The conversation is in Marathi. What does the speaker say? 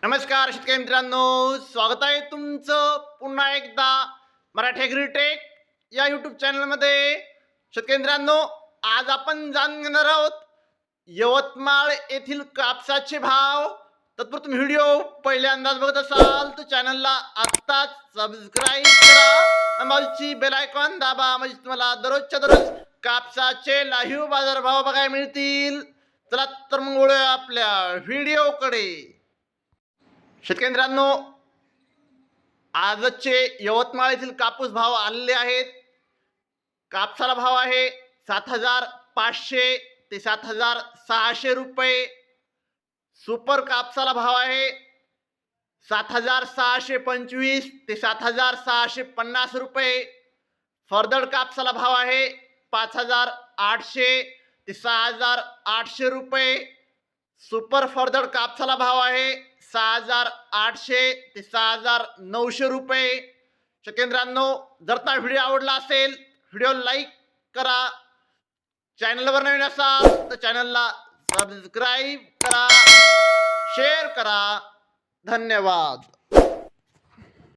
नमस्कार शेतकरी मित्रांनो, स्वागत आहे तुमचं पुन्हा एकदा मराठी ॲग्रीटेक या यूट्यूब चॅनलमध्ये. शेतकरी मित्रांनो, आज आपण जाणून घेणार आहोत यवतमाळ येथील कापसाचे भाव. तत्पूर्वी तुम्ही व्हिडिओ पहिल्यांदाच बघत असाल तर चॅनलला आत्ताच सबस्क्राईब करा, बाजूची बेल आयकॉन दाबा, म्हणजे तुम्हाला दररोजच्या दररोज कापसाचे लाईव्ह बाजारभाव बघायला मिळतील. चला तर मग वळूया आपल्या व्हिडिओकडे. शेतकरी मित्रांनो, आजचे यवतमाळ येथील कापूस भाव आलेले आहेत. कापसाला भाव आहे 7,500 ते 7,600 रुपये. सुपर कापसाला भाव आहे 7,625 ते 7,650 रुपये. फरदड कापसाला भाव आहे 5,800 ते 6,800 रुपये. सुपर फरदड कापसाला भाव आहे 6,800 ते 6,900 रुपये. शेतकरी मित्रांनो, जर हा व्हिडिओ आवडला असेल व्हिडिओ लाईक करा. चॅनलवर नवीन असाल तर चॅनलला सबस्क्राईब करा, शेअर करा. धन्यवाद.